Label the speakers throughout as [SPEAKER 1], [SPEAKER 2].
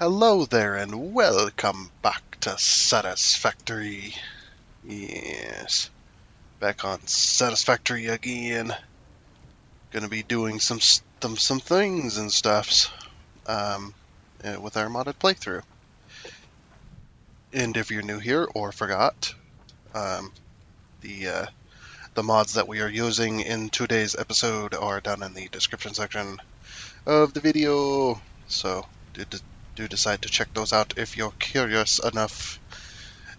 [SPEAKER 1] Hello there and welcome back to Satisfactory. Yes, back on Satisfactory again. Gonna be doing some things and stuffs with our modded playthrough. And if you're new here or forgot, um, the uh, the mods that we are using in today's episode are down in the description section of the video. So do decide to check those out if you're curious enough.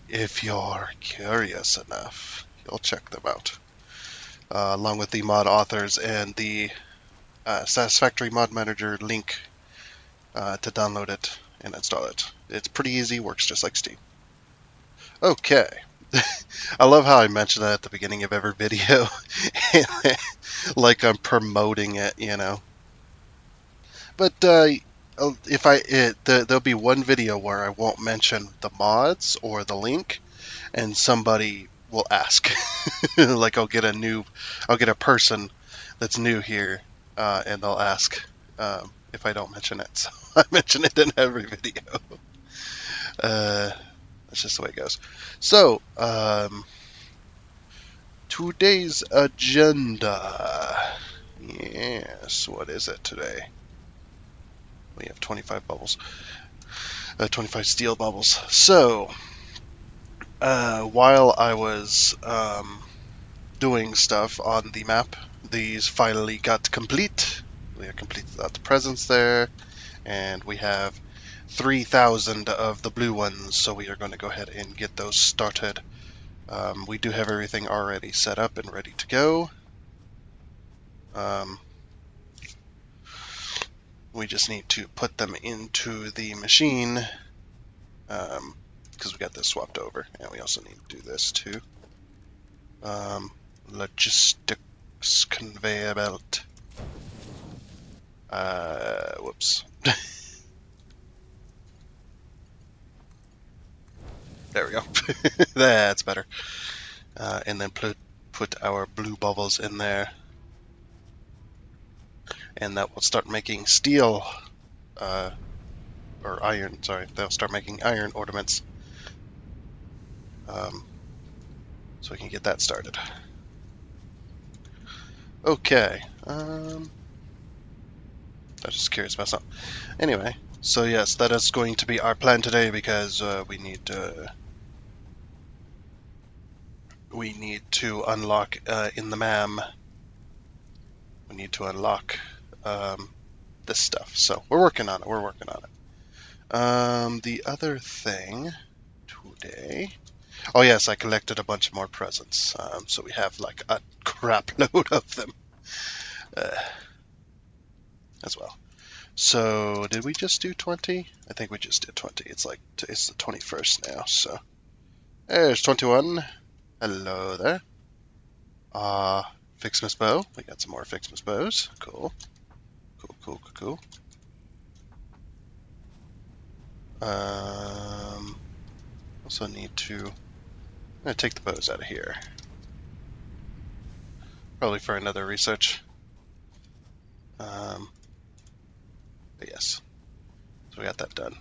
[SPEAKER 1] If you're curious enough, you'll check them out, along with the mod authors and the Satisfactory Mod Manager link to download it and install it. It's pretty easy, works just like Steam. Okay. I love how I mention that at the beginning of every video, like I'm promoting it. But if there'll be one video where I won't mention the mods or the link, and somebody will ask. Like I'll get a person that's new here, and they'll ask if I don't mention it. So I mention it in every video. Uh, that's just the way it goes. So, today's agenda. Yes, what is it today? We have 25 bubbles, 25 steel bubbles. So, while I was doing stuff on the map, these finally got complete. We have completed the presents there, and we have 3,000 of the blue ones, so we are going to go ahead and get those started. We do have everything already set up and ready to go. Um, we just need to put them into the machine, because we got this swapped over, and we also need to do this too. Logistics conveyor belt. Whoops. There we go. That's better. And then put our blue bubbles in there. And that will start making steel, or iron, sorry. They'll start making iron ornaments. So we can get that started. Okay. I was just curious about something. Anyway, so yes, that is going to be our plan today because we need to unlock in the MAM. We need to unlock this stuff. So we're working on it. We're working on it. The other thing today. Oh yes, I collected a bunch more presents. So we have like a crap load of them as well. So did we just do 20? I think we just did 20. It's the 21st now. So there's 21. Hello there. Ficsmas bow. We got some more Ficsmas bows. Cool. Cool. Also need to. I'm gonna take the bows out of here. Probably for another research. But yes. So we got that done.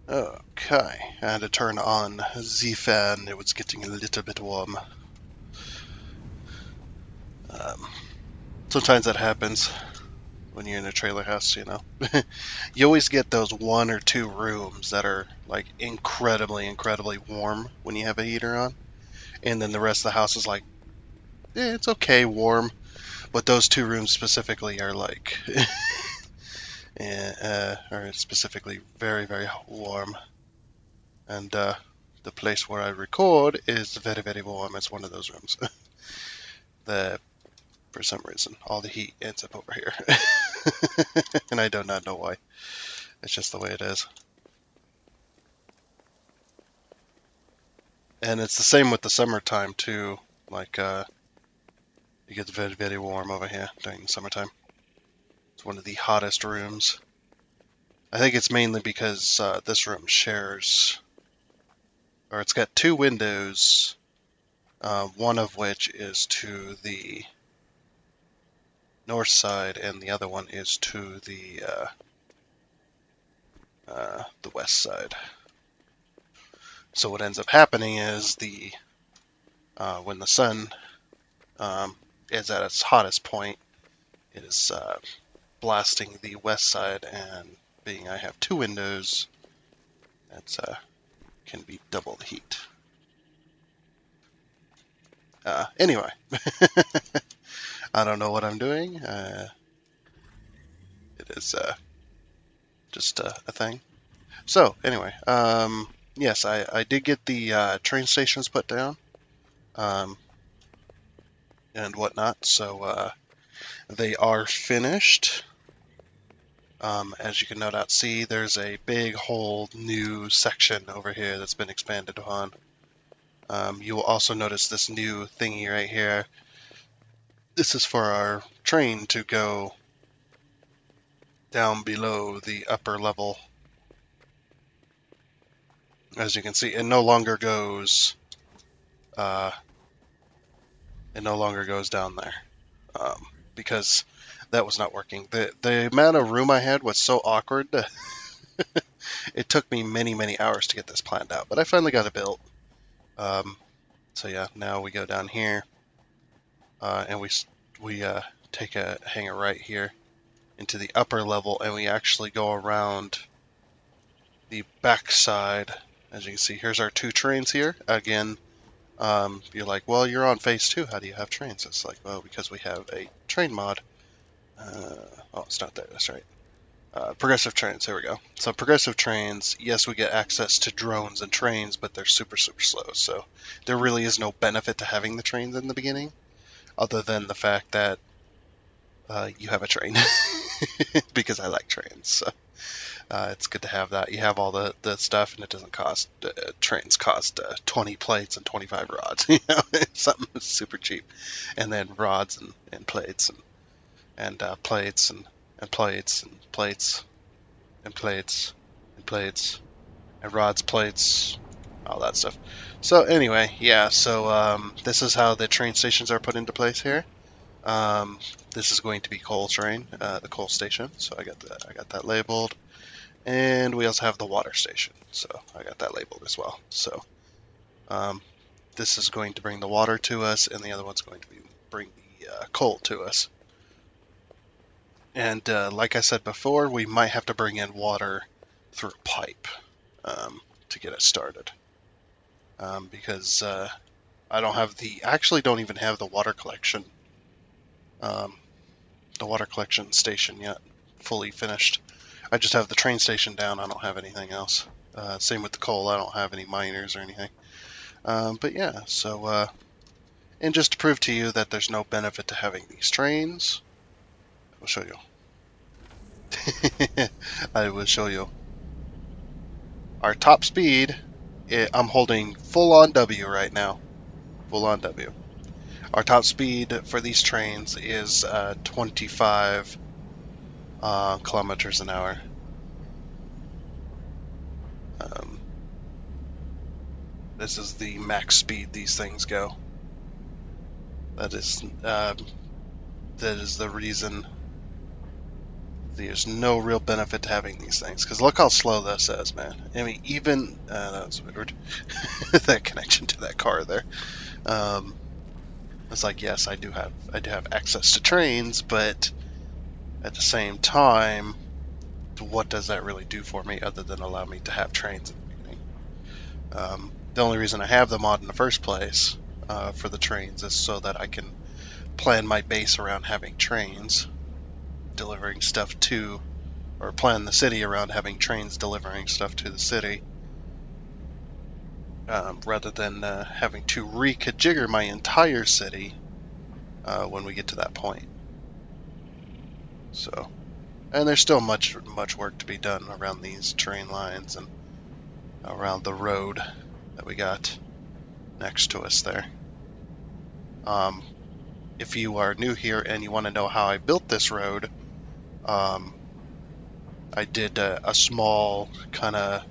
[SPEAKER 1] Okay. I had to turn on the fan. It was getting a little bit warm. Sometimes that happens when you're in a trailer house, You always get those one or two rooms that are like incredibly warm when you have a heater on. And then the rest of the house is like, it's okay warm. But those two rooms specifically are like, are specifically very warm. And the place where I record is very warm. It's one of those rooms. For some reason, all the heat ends up over here. And I do not know why. It's just the way it is. And it's the same with the summertime too. Like, it gets very warm over here during the summertime. It's one of the hottest rooms. I think it's mainly because this room shares, or it's got two windows, one of which is to the north side, and the other one is to the the west side. So what ends up happening is when the sun is at its hottest point, it is blasting the west side, and being I have two windows, that can be double the heat. Anyway, I don't know what I'm doing. It is just a thing. So anyway, yes, I did get the train stations put down um, and whatnot. So they are finished. As you can no doubt see, there's a big whole new section over here that's been expanded upon. You will also notice this new thingy right here. This is for our train to go down below the upper level. As you can see, it no longer goes down there because that was not working. The amount of room I had was so awkward. It took me many hours to get this planned out, but I finally got it built. So yeah, now we go down here, and we take a hanger right here into the upper level, and we actually go around the back side. As you can see, here's our two trains here. Again, you're like, well, you're on phase 2. How do you have trains? It's like, well, because we have a train mod. Oh, it's not there. That's right. Progressive trains. Here we go. So progressive trains, yes, we get access to drones and trains, but they're super slow. So there really is no benefit to having the trains in the beginning, other than the fact that you have a train, because I like trains. So it's good to have that. You have all the stuff, and it doesn't cost. Trains cost 20 plates and 25 rods. It's something super cheap, and then rods and plates and plates and plates and plates and plates and plates and rods, plates, all that stuff. So anyway, yeah. So this is how the train stations are put into place here. This is going to be coal train, the coal station. So I got that labeled. And we also have the water station, so I got that labeled as well. So this is going to bring the water to us, and the other one's going to bring the coal to us. And like I said before, we might have to bring in water through a pipe to get it started, because I actually don't even have the water collection station yet fully finished. I just have the train station down. I don't have anything else. Same with the coal. I don't have any miners or anything. But yeah, so and just to prove to you that there's no benefit to having these trains, I will show you. I will show you. Our top speed, I'm holding full on W right now. Full on W. Our top speed for these trains is 25 kilometers an hour. This is the max speed these things go. That is the reason there's no real benefit to having these things. Because look how slow this is, man. I mean, even that's weird. That connection to that car there. It's like, yes, I do have access to trains, but at the same time, what does that really do for me other than allow me to have trains in the beginning? The only reason I have them on in the first place for the trains is so that I can plan my base around having trains delivering stuff to, or plan the city around having trains delivering stuff to the city, rather than having to reconfigure my entire city when we get to that point. So, and there's still much work to be done around these train lines and around the road that we got next to us there. If you are new here and you want to know how I built this road, I did a small kind of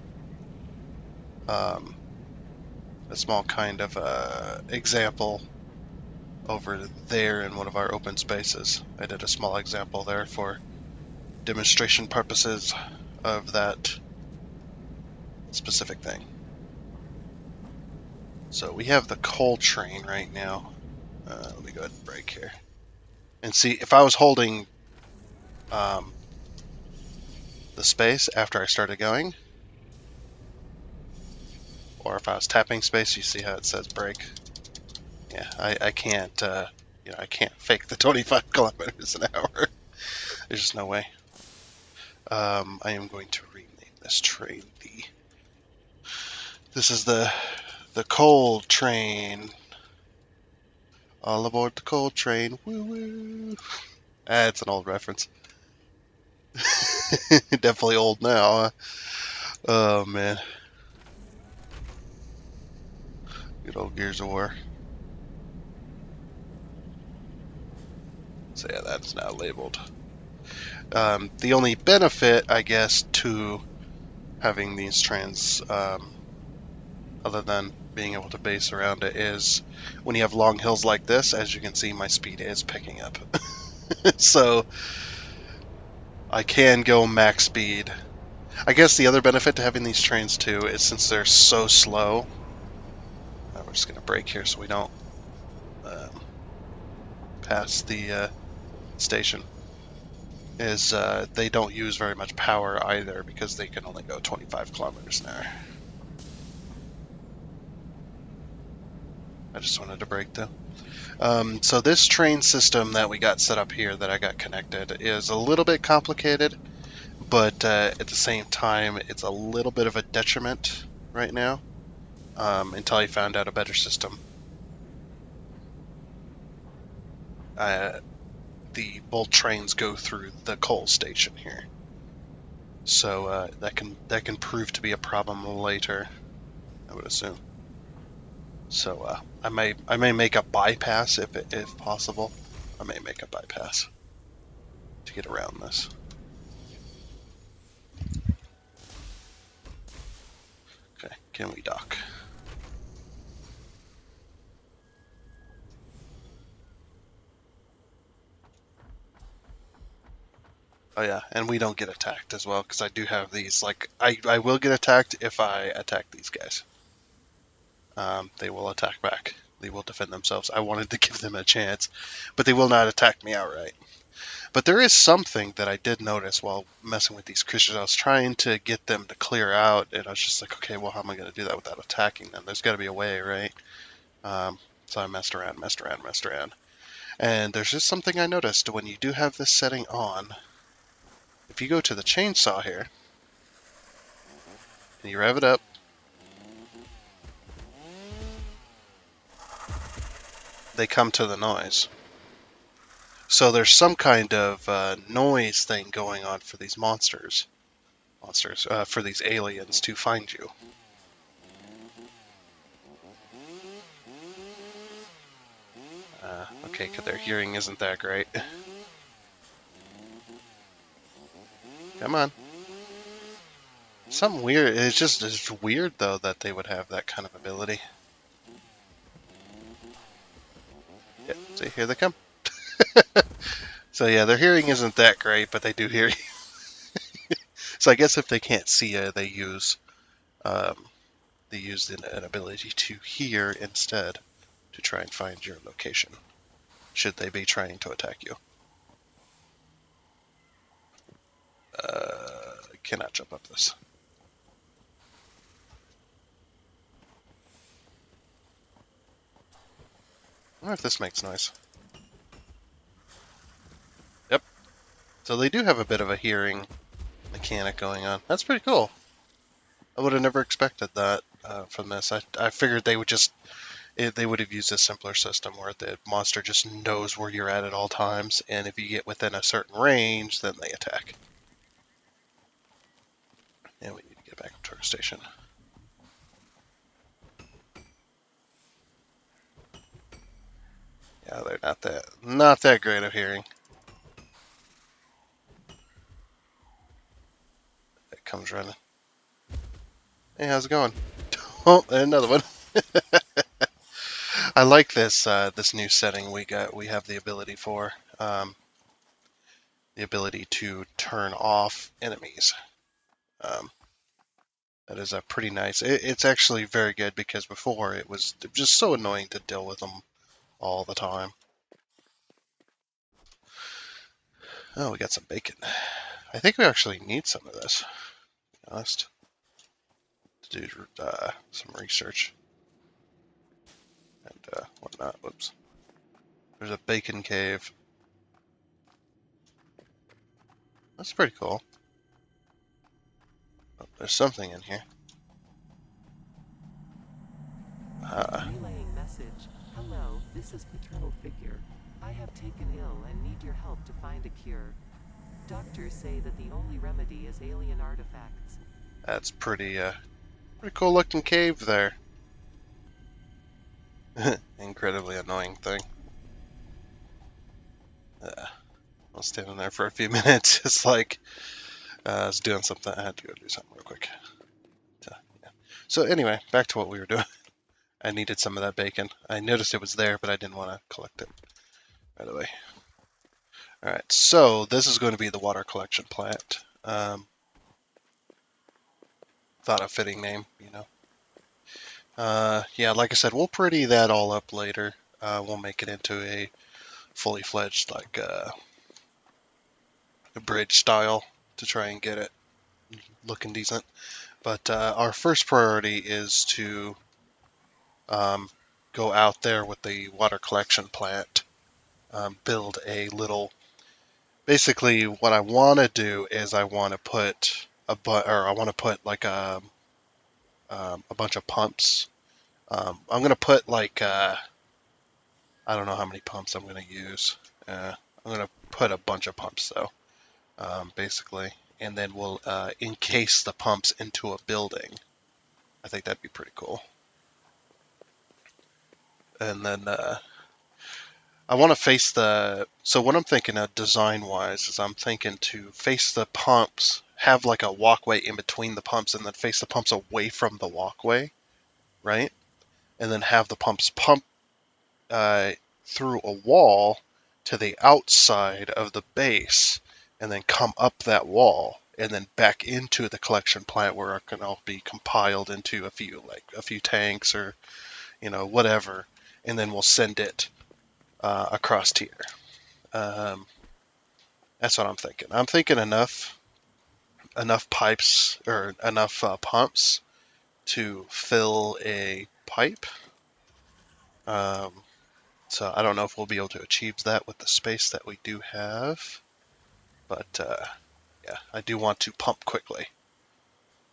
[SPEAKER 1] example over there in one of our open spaces. I did a small example there for demonstration purposes of that specific thing. So we have the coal train right now. Let me go ahead and brake here. And see, if I was holding the space after I started going, or if I was tapping space, you see how it says brake. Yeah, I can't, I can't fake the 25 kilometers an hour. There's just no way. I am going to rename this train This is the coal train. All aboard the coal train. Woo woo. It's an old reference. Definitely old now. Huh? Oh man. Good old Gears of War. So yeah, that's now labeled. The only benefit, I guess, to having these trains, other than being able to base around it, is when you have long hills like this, as you can see, my speed is picking up. So I can go max speed. I guess the other benefit to having these trains too is since they're so slow, we're just going to brake here so we don't pass the station, is they don't use very much power either because they can only go 25 kilometers an hour. I just wanted to brake though. So this train system that we got set up here that I got connected is a little bit complicated, but at the same time, it's a little bit of a detriment right now until I found out a better system. The both trains go through the coal station here, so that can prove to be a problem later, I would assume. So I may make a bypass if possible. I may make a bypass to get around this. Okay, can we dock? Oh yeah, and we don't get attacked as well because I do have these. Like I will get attacked if I attack these guys. They will attack back. They will defend themselves. I wanted to give them a chance, but they will not attack me outright. But there is something that I did notice while messing with these creatures. I was trying to get them to clear out, and I was just like, okay, well, how am I going to do that without attacking them? There's got to be a way, right? So I messed around. And there's just something I noticed when you do have this setting on. If you go to the chainsaw here, and you rev it up, they come to the noise. So there's some kind of noise thing going on for these monsters, for these aliens to find you. Okay, because their hearing isn't that great. Come on. Something weird. It's weird though that they would have that kind of ability. Yeah, see, here they come. So yeah, their hearing isn't that great, but they do hear you. So I guess if they can't see you, um, they use an ability to hear instead to try and find your location, should they be trying to attack you. I cannot jump up this. I wonder if this makes noise. Yep. So they do have a bit of a hearing mechanic going on. That's pretty cool. I would have never expected that from this. I figured they would they would have used a simpler system where the monster just knows where you're at all times, and if you get within a certain range, then they attack. And we need to get back up to our station. Yeah, they're not that great of hearing. It comes running. Hey, how's it going? Oh, another one. I like this new setting we got. We have the ability for the ability to turn off enemies. Um, That is pretty nice. It's actually very good because before it was just so annoying to deal with them all the time. Oh, we got some bacon. I think we actually need some of this, to be honest, to do some research and whatnot. Whoops. There's a bacon cave. That's pretty cool. Oh, there's something in here.
[SPEAKER 2] Relaying message. Hello, this is paternal figure. I have taken ill and need your help to find a cure. Doctors say that the only remedy is alien artifacts.
[SPEAKER 1] That's pretty cool looking cave there. Incredibly annoying thing. I was standing there for a few minutes, just like I was doing something. I had to go do something real quick. Yeah. So anyway, back to what we were doing. I needed some of that bacon. I noticed it was there, but I didn't want to collect it right away. All right, so this is going to be the water collection plant. Thought a fitting name, you know. Yeah, like I said, we'll pretty that all up later. We'll make it into a fully fledged, like a bridge style to try and get it looking decent. But our first priority is to go out there with the water collection plant, build a little. Basically, what I want to do is I want to put I want to put like a bunch of pumps. I'm gonna put like I don't know how many pumps I'm gonna use. I'm gonna put a bunch of pumps though, basically, and then we'll encase the pumps into a building. I think that'd be pretty cool. And then I want to face the. So what I'm thinking of design wise is I'm thinking to face the pumps, have like a walkway in between the pumps, and then face the pumps away from the walkway, right? And then have the pumps pump uh, through a wall to the outside of the base, and then come up that wall, and then back into the collection plant where it can all be compiled into a few tanks or whatever, and then we'll send it across here. Um, that's what I'm thinking. I'm thinking enough pipes or enough pumps to fill a pipe. Um, so I don't know if we'll be able to achieve that with the space that we do have, but yeah, I do want to pump quickly.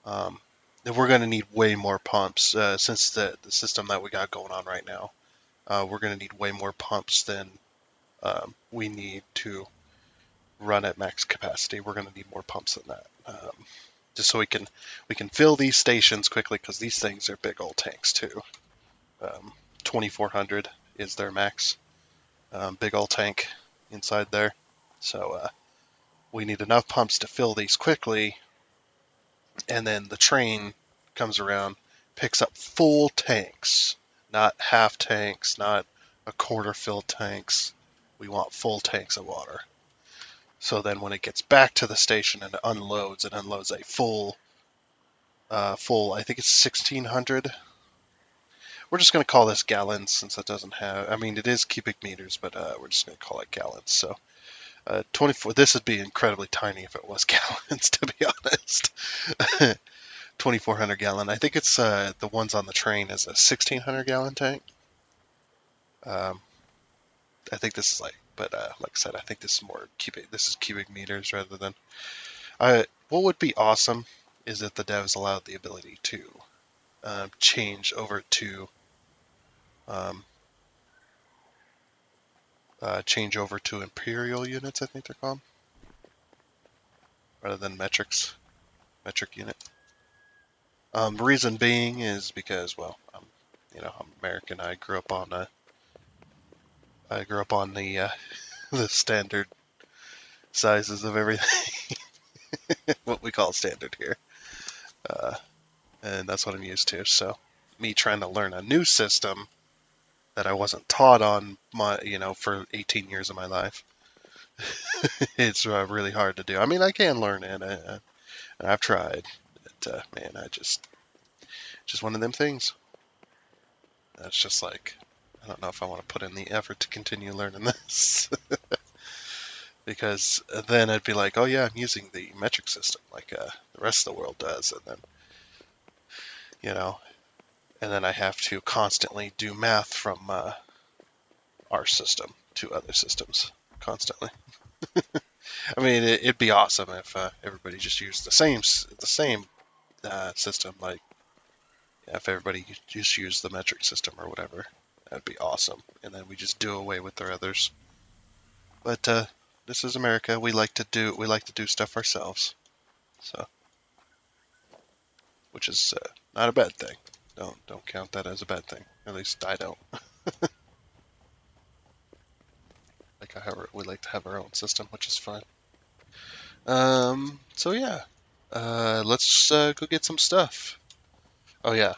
[SPEAKER 1] We're going to need way more pumps since the system that we got going on right now. We're going to need way more pumps than we need to run at max capacity. We're going to need more pumps than that, just so we can fill these stations quickly because these things are big old tanks too. 2400 is their max big old tank inside there. So we need enough pumps to fill these quickly, and then the train comes around, picks up full tanks, not half tanks, not a quarter filled tanks. We want full tanks of water. So then when it gets back to the station and it unloads a full, I think it's 1600. We're just going to call this gallons since it doesn't have, I mean, it is cubic meters, but we're just going to call it gallons. So 24, this would be incredibly tiny if it was gallons, to be honest. 2400 gallon. I think it's the ones on the train is a 1600 gallon tank. I think this is like I said, I think this is more cubic. This is cubic meters rather than. What would be awesome is if the devs allowed the ability to change over to um, imperial units. I think they're called, rather than metric unit. Reason being is because, well, I'm American. I grew up on the the standard sizes of everything, what we call standard here, uh, and that's what I'm used to. So, me trying to learn a new system that I wasn't taught on for 18 years of my life, it's really hard to do. I mean, I can learn it, and I've tried, man, just one of them things. That's just like, I don't know if I want to put in the effort to continue learning this. Because then I'd be like, oh yeah, I'm using the metric system like the rest of the world does, and then, you know, and then I have to constantly do math from our system to other systems constantly. I mean, it'd be awesome if everybody just used the same system. Like, yeah, if everybody just used the metric system or whatever, that'd be awesome. And then we just do away with their others. But this is America. We like to do stuff ourselves. So, which is not a bad thing. Don't count that as a bad thing. At least I don't. We like to have our own system, which is fun. So yeah, let's go get some stuff. Oh yeah.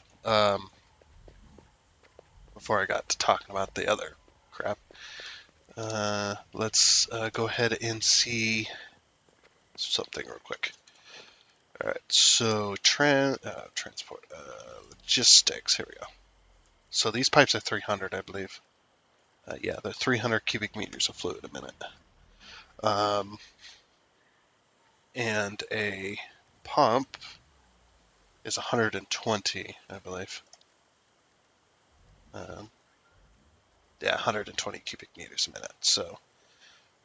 [SPEAKER 1] Before I got to talking about the other crap, let's go ahead and see something real quick. All right. So transport logistics. Here we go. So these pipes are 300, I believe. Yeah, they're 300 cubic meters of fluid a minute. Um, and a pump is 120, I believe. Um, yeah, 120 cubic meters a minute. So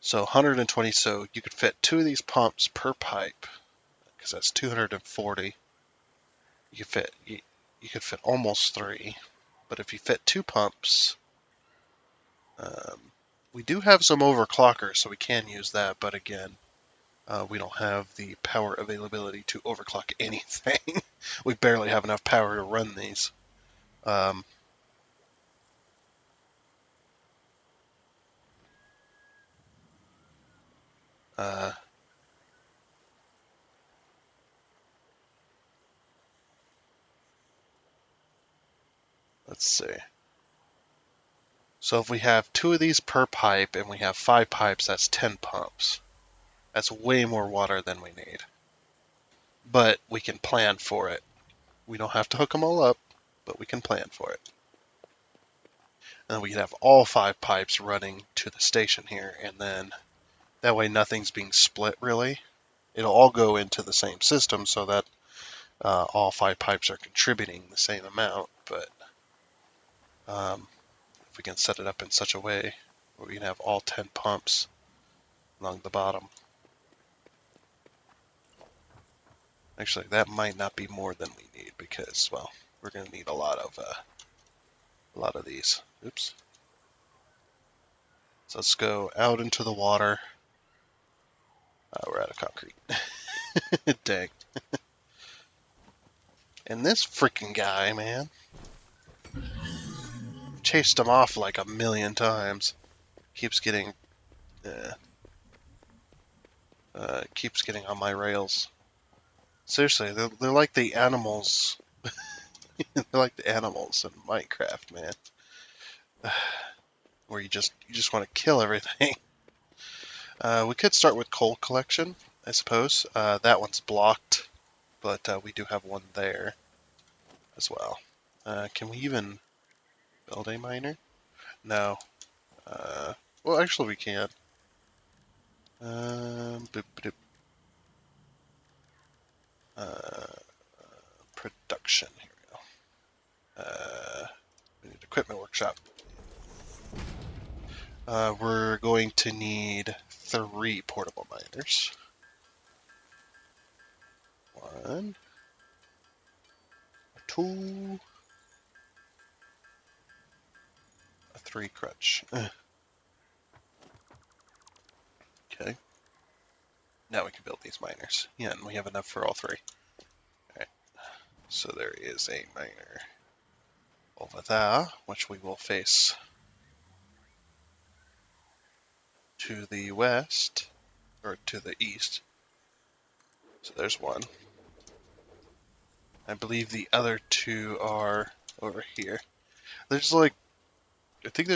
[SPEAKER 1] 120. So you could fit two of these pumps per pipe, because that's 240. You could fit almost three, but if you fit two pumps, um, we do have some overclockers, so we can use that. But again, we don't have the power availability to overclock anything. We barely have enough power to run these. Um, uh, let's see. So if we have two of these per pipe and we have 5 pipes, that's 10 pumps. That's way more water than we need. But we can plan for it. We don't have to hook them all up, but we can plan for it. And then we can have all 5 pipes running to the station here, and then that way nothing's being split really. It'll all go into the same system so that all 5 pipes are contributing the same amount, but if we can set it up in such a way where we can have all 10 pumps along the bottom. Actually, that might not be more than we need because, well, we're going to need a lot of these. Oops. So let's go out into the water. We're out of concrete. Dang. And this freaking guy, man, chased him off like a million times. Keeps getting, keeps getting on my rails. Seriously, they're like the animals. They're like the animals in Minecraft, man. Where you just want to kill everything. We could start with coal collection, I suppose. That one's blocked, but we do have one there as well. Can we even build a miner? No. Well, actually, we can. Boop, boop, production. Here we go. We need equipment workshop. We're going to need 3 portable miners. 1, 2, a 3 crutch. Okay. Now we can build these miners. Yeah, and we have enough for all 3. Alright. So there is a miner over there, which we will face to the west, or to the east. So there's one. I believe the other 2 are over here. There's like, I think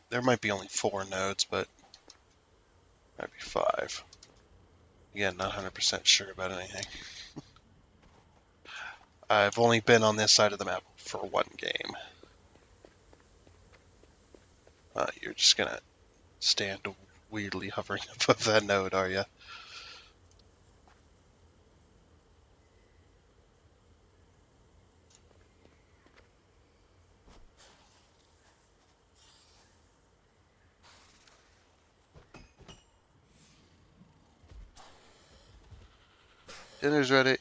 [SPEAKER 1] there might be only 4 nodes, but might be 5. Again, not 100% sure about anything. I've only been on this side of the map for one game. You're just gonna stand weirdly hovering above that node, are you? Dinner's ready.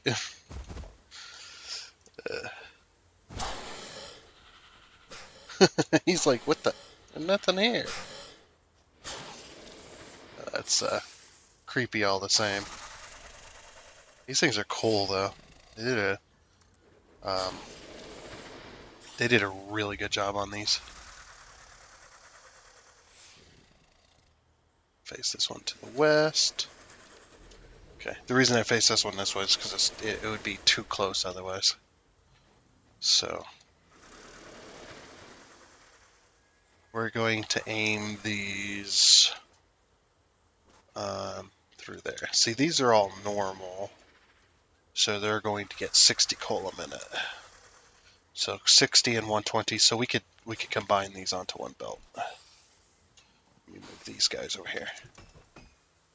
[SPEAKER 1] He's like, what the? There's nothing here. That's creepy all the same. These things are cool though. They did a um, they did a really good job on these. Face this one to the west. Okay. The reason I face this one this way is because it would be too close otherwise. So we're going to aim these through there. See, these are all normal, so they're going to get 60 coal a minute. So 60 and 120. So we could combine these onto one belt. Let me move these guys over here.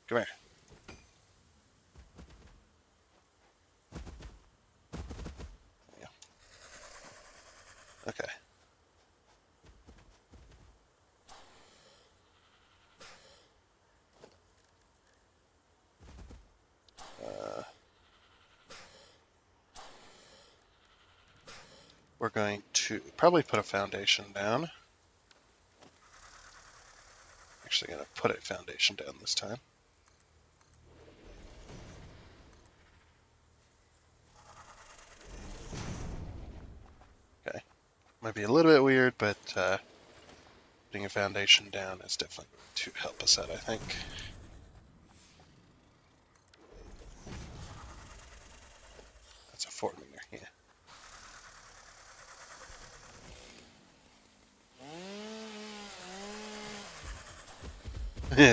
[SPEAKER 1] Come here. Yeah. Okay. We're going to probably put a foundation down. Actually, going to put a foundation down this time. Okay. Might be a little bit weird, but putting a foundation down is definitely going to help us out, I think. That's a 4-meter, yeah.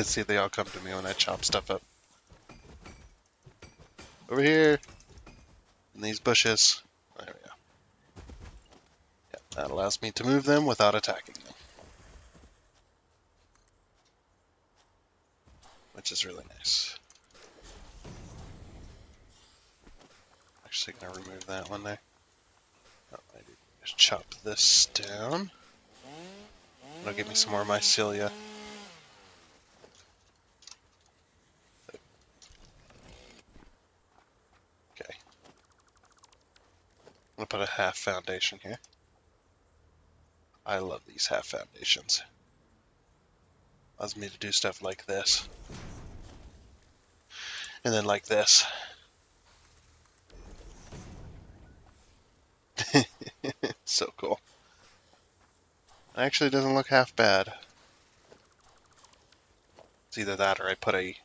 [SPEAKER 1] See, they all come to me when I chop stuff up. Over here, in these bushes. There we go. Yeah, that allows me to move them without attacking them, which is really nice. Actually, gonna remove that one there. Oh, I did just chop this down. That'll give me some more mycelia. Okay. I'm gonna put a half foundation here. I love these half foundations. Allows me to do stuff like this. And then like this. So cool. Actually, doesn't look half bad. It's either that or I put a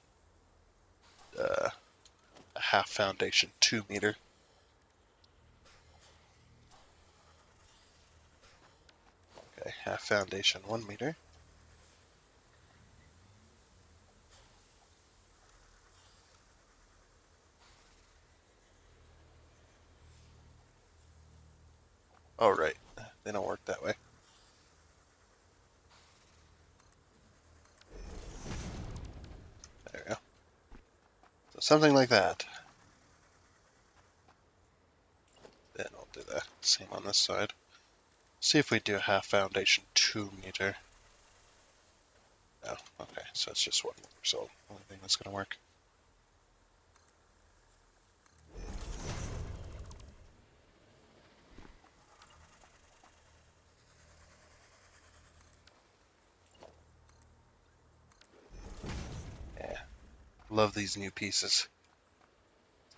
[SPEAKER 1] half foundation 2-meter. Okay, half foundation 1-meter. Oh, right. They don't work that way. There we go. So something like that. Then I'll do the same on this side. See if we do a half foundation 2-meter. No, okay, so it's just 1 meter, so only thing that's gonna work. Yeah, love these new pieces.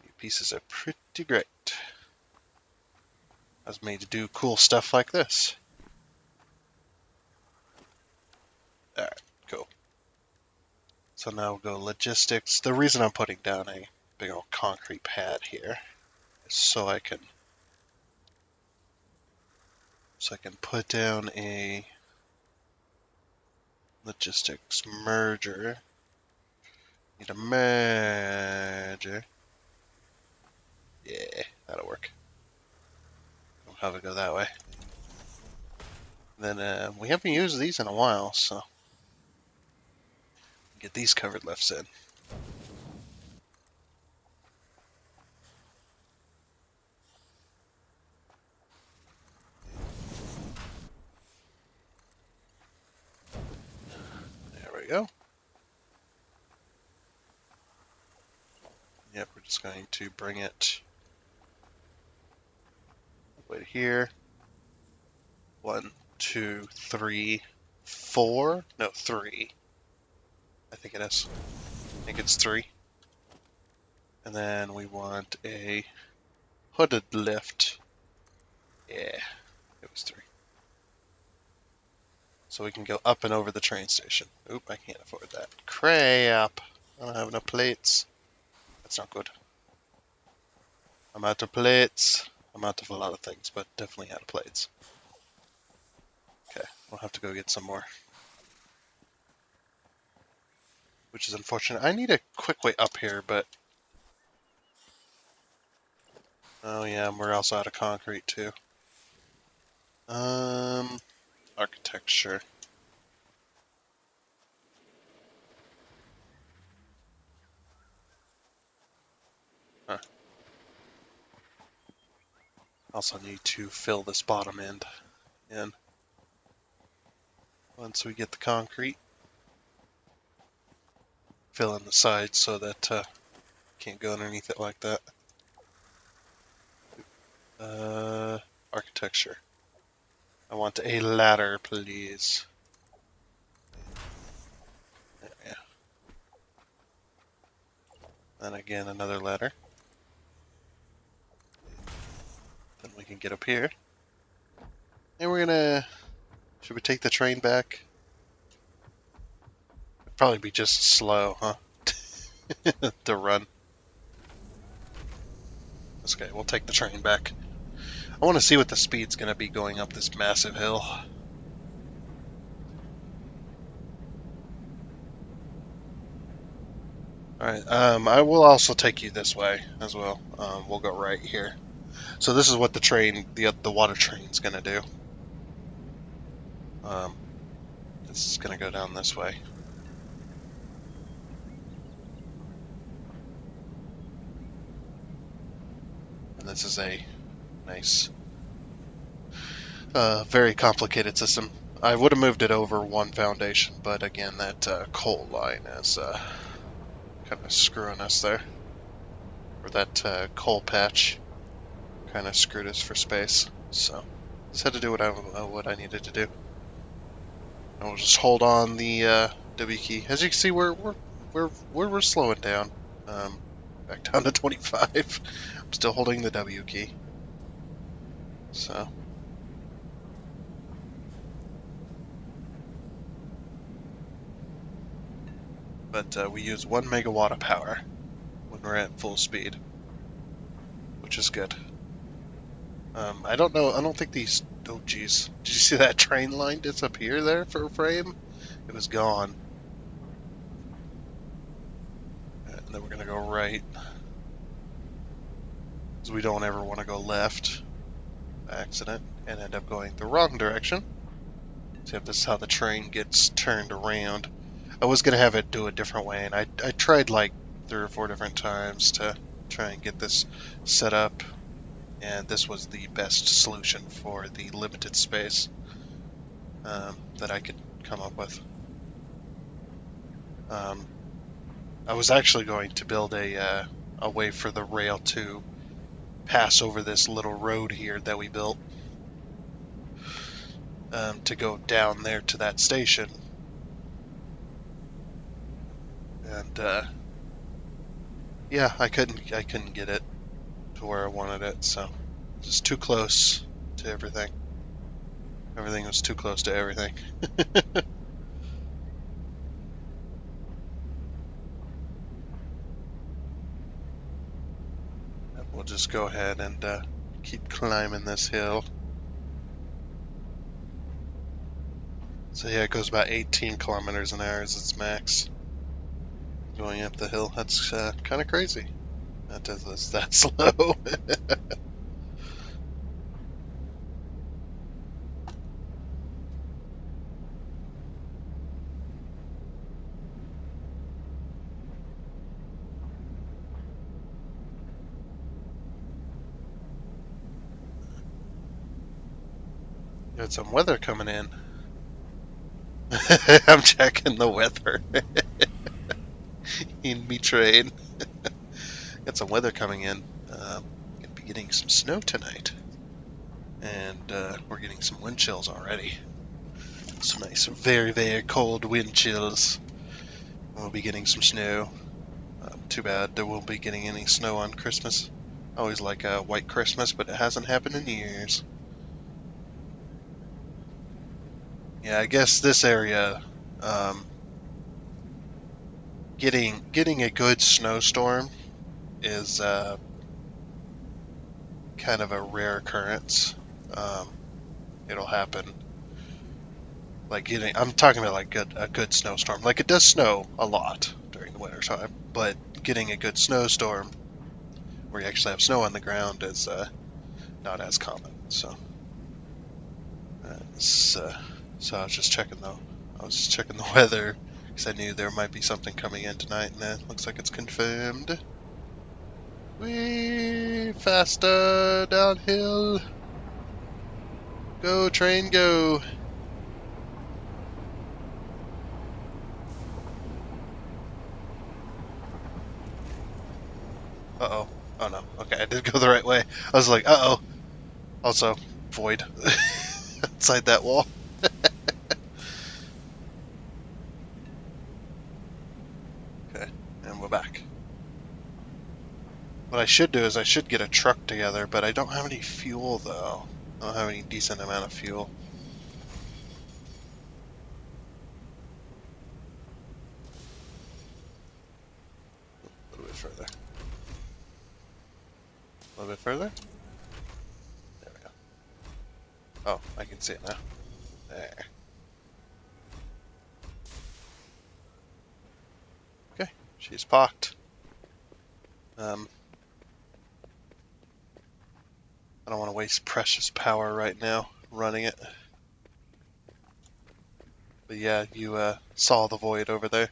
[SPEAKER 1] New pieces are pretty great. I was made to do cool stuff like this. Alright, cool. So now we'll go logistics. The reason I'm putting down a big old concrete pad here is so I can put down a logistics merger. Need a merger. Yeah, that'll work. have it go that way. Then we haven't used these in a while, so get these covered lifts in. There we go. Yep, we're just going to bring it right here. 1, 2, 3, 4. No, 3. I think it is. I think it's 3. And then we want a hooded lift. Yeah, it was 3. So we can go up and over the train station. Oop, I can't afford that. Crap! I don't have enough plates. That's not good. I'm out of plates. I'm out of a lot of things, but definitely out of plates. Okay, we'll have to go get some more. Which is unfortunate. I need a quick way up here, but... Oh yeah, we're also out of concrete too. Architecture. Huh. Also need to fill this bottom end in. Once we get the concrete, fill in the sides so that can't go underneath it like that. Architecture. I want a ladder, please. Yeah. Then again, another ladder. Then we can get up here. And we're gonna... Should we take the train back? It'd probably be just slow, huh? To run. Okay, we'll take the train back. I want to see what the speed's gonna be going up this massive hill. Alright, I will also take you this way as well. We'll go right here. So this is what the train, the water train's gonna do. This is gonna go down this way. And this is a nice, very complicated system. I would have moved it over one foundation, but again, that coal line is kind of screwing us there. Or that coal patch kind of screwed us for space. So just had to do what I needed to do. And we'll just hold on the W key. As you can see, we're slowing down. Back down to 25. I'm still holding the W key. So. But we use 1 megawatt of power when we're at full speed, which is good. I don't know. I don't think these. Oh, geez. Did you see that train line disappear there for a frame? It was gone. And then we're gonna go right, because we don't ever want to go left by accident and end up going the wrong direction. See if this is how the train gets turned around. I was gonna have it do a different way, and I tried like 3 or 4 different times to try and get this set up, and this was the best solution for the limited space that I could come up with. I was actually going to build a way for the rail to pass over this little road here that we built to go down there to that station, and yeah, I couldn't get it to where I wanted it, so just too close to everything. Everything was too close to everything. We'll just go ahead and keep climbing this hill. So yeah, it goes about 18 kilometers an hour as its max. Going up the hill, that's kind of crazy. That does this that slow. Got some weather coming in. I'm checking the weather in me train. Got some weather coming in. Gonna be getting some snow tonight, and we're getting some wind chills already. Some nice, very, very cold wind chills. We'll be getting some snow. Too bad there won't be getting any snow on Christmas. I always like a white Christmas, but it hasn't happened in years. Yeah, I guess this area, um, getting a good snowstorm is kind of a rare occurrence. Um, it'll happen like getting. I'm talking about like a good snowstorm. Like it does snow a lot during the winter time, but getting a good snowstorm where you actually have snow on the ground is not as common. So I was just checking though. I was just checking the weather because I knew there might be something coming in tonight, and it looks like it's confirmed. Wee faster downhill. Go train, go. Uh oh. Oh no. Okay, I did go the right way. I was like, uh oh. Also, void outside that wall. Okay, and we're back. What I should do is I should get a truck together, but I don't have any fuel though. I don't have any decent amount of fuel. A little bit further. A little bit further. There we go. Oh, I can see it now. There. Okay, she's parked. Um, I don't want to waste precious power right now running it. But yeah, you saw the void over there.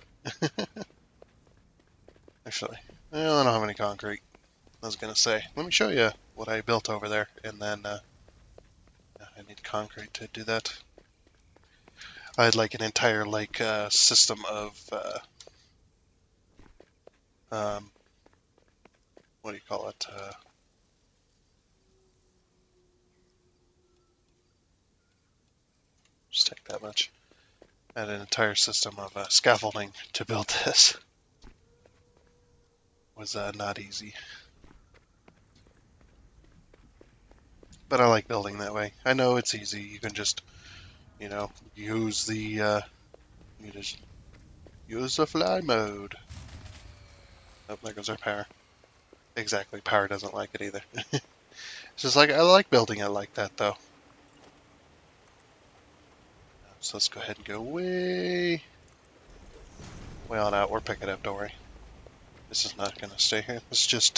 [SPEAKER 1] Actually, I don't have any concrete. I was gonna say, let me show you what I built over there, and then I need concrete to do that. I had like an entire like system of um, what do you call it? Just take that much. I had an entire system of scaffolding to build this. Was not easy, but I like building that way. I know it's easy. You can just use the you just use the fly mode. Oh, there goes our power. Exactly, power doesn't like it either. It's just like I like building it like that though. So let's go ahead and go way on out. We're picking up, don't worry. This is not going to stay here. It's just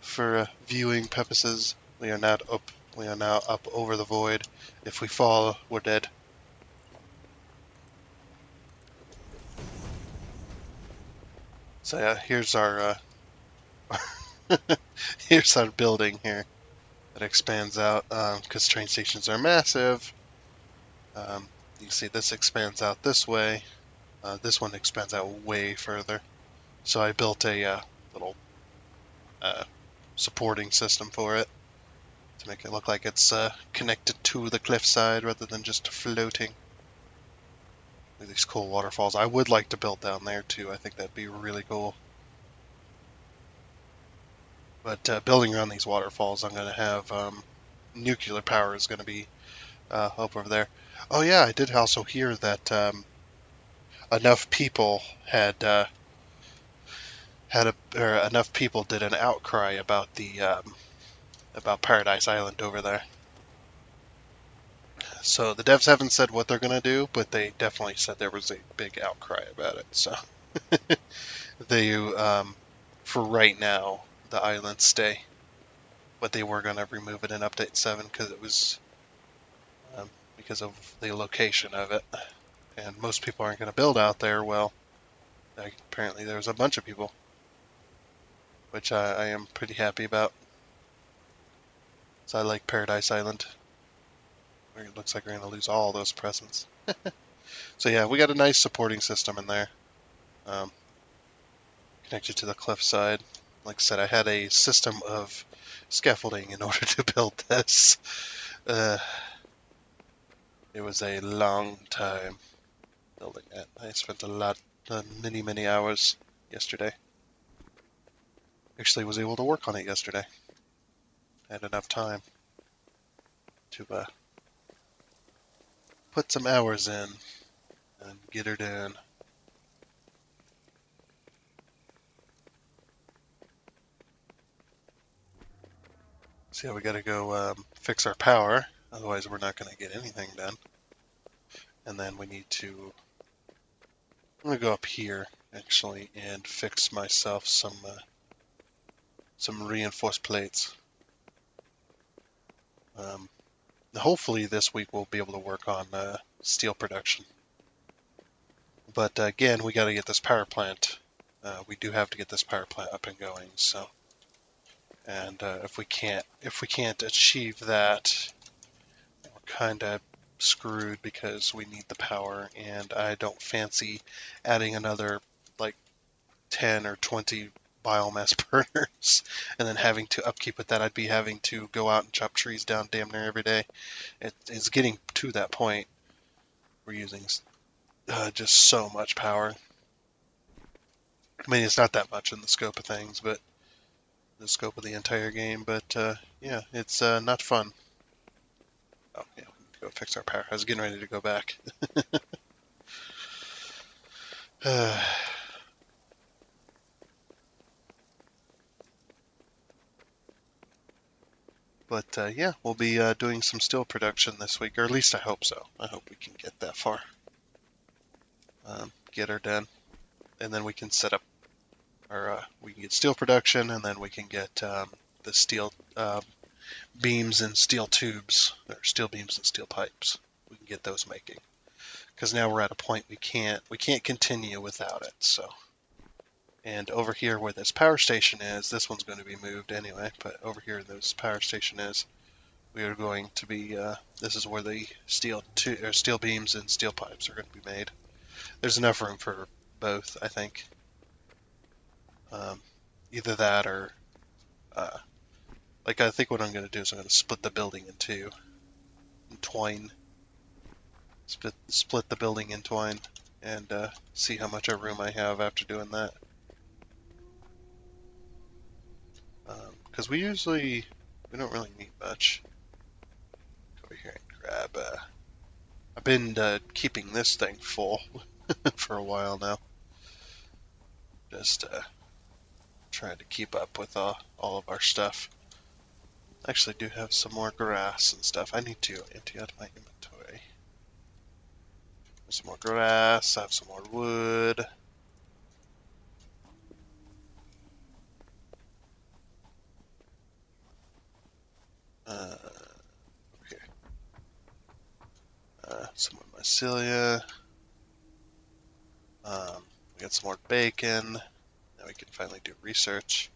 [SPEAKER 1] for viewing purposes. We are not up. We are now up over the void. If we fall, we're dead. So yeah, here's our here's our building here that expands out because train stations are massive. You can see this expands out this way. This one expands out way further. So I built a little uh, supporting system for it to make it look like it's connected to the cliffside rather than just floating. With these cool waterfalls. I would like to build down there too. I think that'd be really cool. But building around these waterfalls, I'm going to have nuclear power is going to be up over there. Oh yeah, I did also hear that enough people or enough people did an outcry about the about Paradise Island over there. So the devs haven't said what they're gonna do, but they definitely said there was a big outcry about it. So they, for right now, the islands stay, but they were gonna remove it in Update 7 because it was because of the location of it, and most people aren't gonna build out there. Well, apparently there's a bunch of people, which I am pretty happy about. So I like Paradise Island. It looks like we're going to lose all those presents. So yeah, we got a nice supporting system in there. Um, Connected to the cliffside. Like I said, I had a system of scaffolding in order to build this. Uh, it was a long time building it. I spent many hours yesterday. Actually, was able to work on it yesterday. I had enough time to put some hours in and get her done. So yeah, we got to go fix our power. Otherwise, we're not going to get anything done. And then we need to. I'm going to go up here actually and fix myself some reinforced plates. Um, Hopefully this week we'll be able to work on steel production. But again, we got to get this power plant. We do have to get this power plant up and going. So, and if we can't achieve that, we're kind of screwed because we need the power, and I don't fancy adding another like 10 or 20 biomass burners and then having to upkeep with that. I'd be having to go out and chop trees down damn near every day. It's getting to that point. We're using just so much power. I mean, it's not that much in the scope of things, but the scope of the entire game. But yeah, it's not fun. Oh yeah, we need to go fix our power. I was getting ready to go back. But yeah, we'll be doing some steel production this week, or at least I hope so. I hope we can get that far. Get her done, and then we can set up, or we can get steel production, and then we can get the steel beams and steel tubes, or steel beams and steel pipes. We can get those making, because now we're at a point we can't continue without it. So, and over here where this power station is, this one's going to be moved anyway. But over here, this power station is. We are going to be. This is where the steel beams and steel pipes are going to be made. There's enough room for both, I think. Um, Either that or, uh, like, I think what I'm going to do is I'm going to split the building in two, entwine, split the building in twine, and see how much of room I have after doing that. Because we don't really need much. Go over here and grab. I've been keeping this thing full for a while now. Just trying to keep up with all of our stuff. I actually do have some more grass and stuff. I need to empty out my inventory. There's some more grass. I have some more wood. Here. Some more mycelia. We got some more bacon. Now we can finally do research.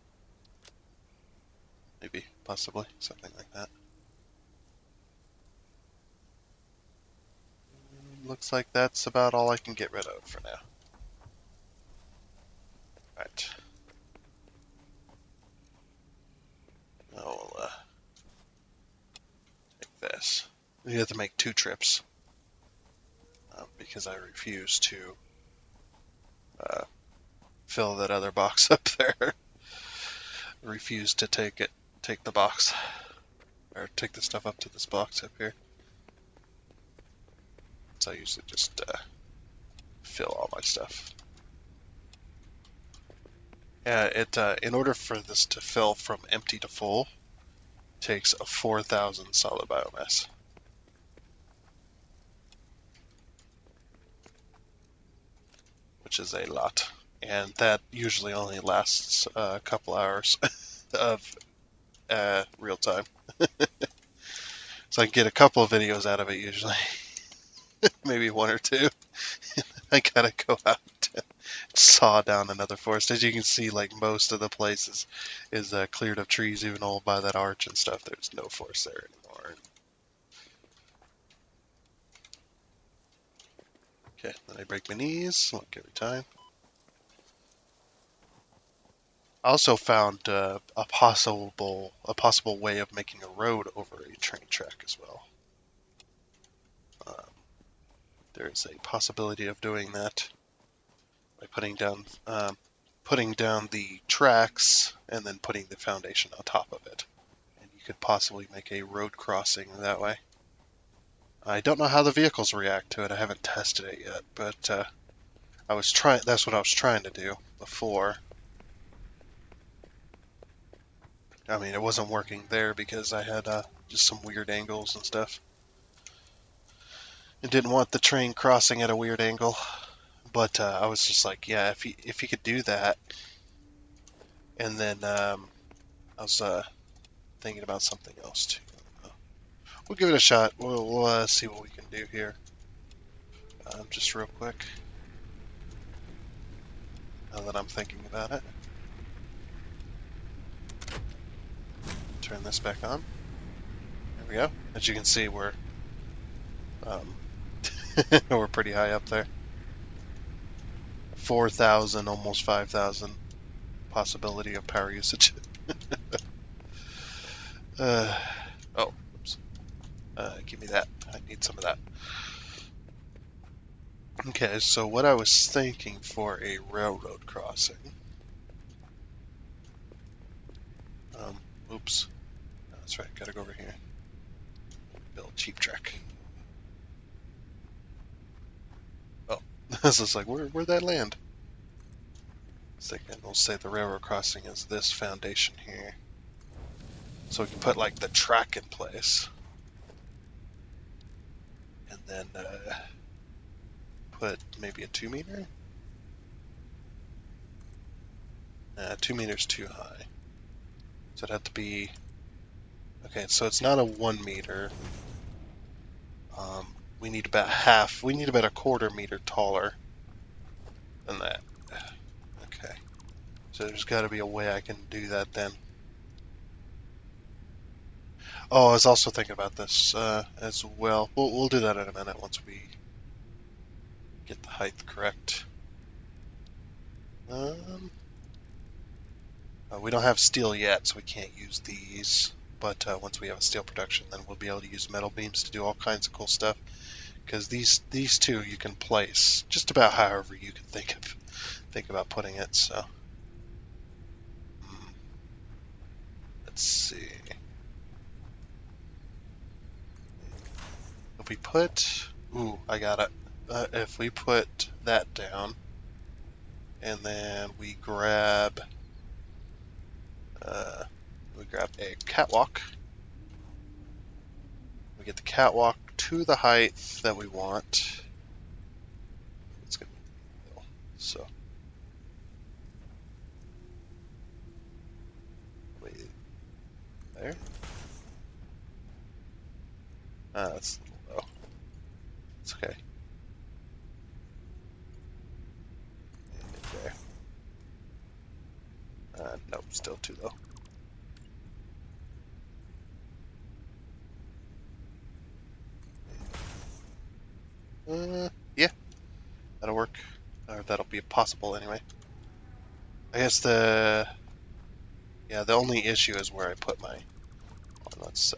[SPEAKER 1] Maybe, possibly, something like that. Looks like that's about all I can get rid of for now. Right. I'll take this. We have to make 2 trips because I refuse to fill that other box up there. Refuse to take the box, or take the stuff up to this box up here. So I usually just fill all my stuff. Yeah, in order for this to fill from empty to full, takes a 4,000 solid biomass. Which is a lot. And that usually only lasts a couple hours of real time. So I can get a couple of videos out of it usually. Maybe 1 or 2. I gotta go out and saw down another forest. As you can see, like most of the place is cleared of trees, even all by that arch and stuff. There's no forest there anymore. Okay, then I break my knees, like every time. I also found a possible way of making a road over a train track as well. Um, there is a possibility of doing that by putting down the tracks and then putting the foundation on top of it. And you could possibly make a road crossing that way. I don't know how the vehicles react to it. I haven't tested it yet, but I was trying. That's what I was trying to do before. I mean, it wasn't working there because I had just some weird angles and stuff. I didn't want the train crossing at a weird angle, but I was just like, yeah, if he could do that, and then I was thinking about something else too. We'll give it a shot. We'll see what we can do here. Just real quick, now that I'm thinking about it. Turn this back on. There we go. As you can see, um, we're pretty high up there. 4,000, almost 5,000 possibility of power usage. uh, oh, oops. Give me that. I need some of that. Okay, so what I was thinking for a railroad crossing. Um, oops. That's right, gotta go over here. Build cheap track. Oh, this is like, where'd that land? I was thinking, we'll say the railroad crossing is this foundation here. So we can put like the track in place. And then put maybe a 2 meter? 2 meters too high. So it'd have to be, okay, so it's not a 1 meter. We need about a quarter meter taller than that. Okay. So there's got to be a way I can do that then. Oh, I was also thinking about this as well. We'll do that in a minute once we get the height correct. We don't have steel yet, so we can't use these. But once we have a steel production, then we'll be able to use metal beams to do all kinds of cool stuff. Because these two you can place just about however you can think about putting it. So let's see. If we put, ooh, I got it. If we put that down, and then uh, we grab a catwalk. We get the catwalk to the height that we want. It's gonna be so. Wait, there. That's a little low. It's okay. And there. Nope, still too low. Yeah, that'll work. Or that'll be possible anyway. I guess the only issue is where I put my. Let's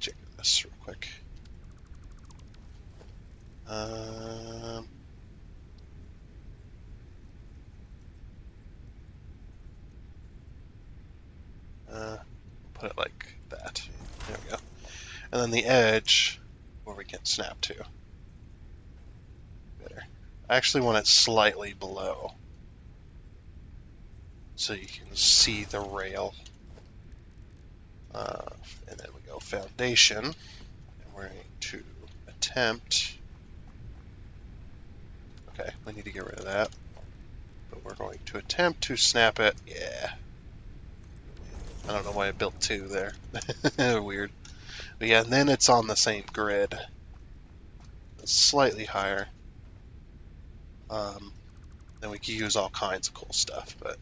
[SPEAKER 1] check this real quick. Um, put it like that. There we go. And then the edge where we can snap to. Better. I actually want it slightly below, so you can see the rail. And then we go foundation, and we're going to attempt. Okay, we need to get rid of that, but we're going to attempt to snap it. Yeah. I don't know why I built two there. Weird. But yeah, and then it's on the same grid. It's slightly higher. Then we can use all kinds of cool stuff, but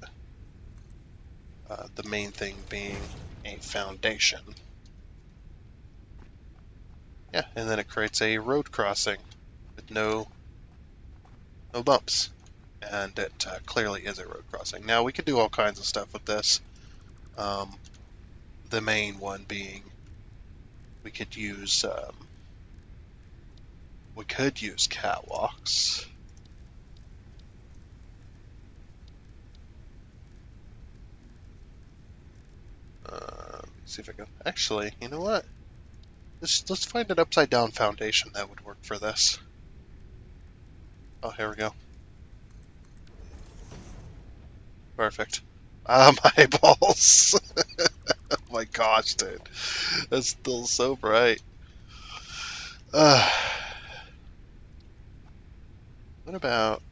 [SPEAKER 1] the main thing being a foundation. Yeah, and then it creates a road crossing with no no bumps. And it clearly is a road crossing. Now, we could do all kinds of stuff with this. Um, the main one being we could use catwalks. See if I can. Actually, you know what? Let's find an upside down foundation that would work for this. Oh, here we go. Perfect. Ah, my balls. Oh my gosh, dude. That's still so bright. Uh, what about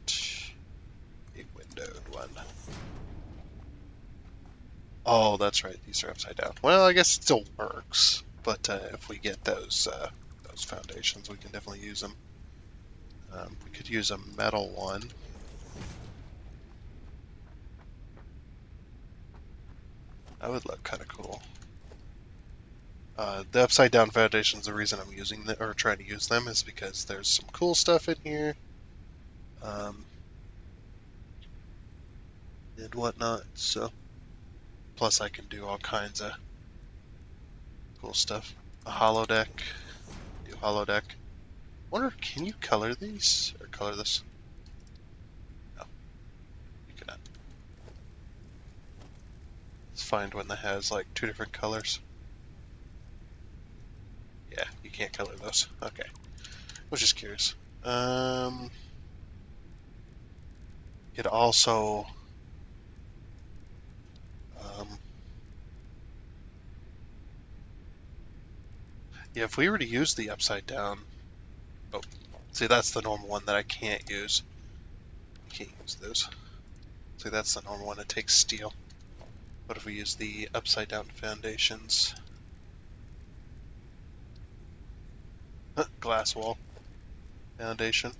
[SPEAKER 1] a windowed one? Oh, that's right. These are upside down. Well, I guess it still works, but if we get those foundations, we can definitely use them. We could use a metal one. That would look kind of cool. The upside down foundations, the reason I'm using them or trying to use them is because there's some cool stuff in here, and whatnot. So, plus I can do all kinds of cool stuff. A hollow deck, do hollow deck. Wonder, can you color these or color this? No, you cannot. Let's find one that has like two different colors. Yeah, you can't color those. Okay, I was just curious. Could also um, yeah, if we were to use the upside down. Oh, see, that's the normal one that I can't use. I can't use those. See, that's the normal one. It takes steel. What if we use the upside down foundations? Glass wall foundation.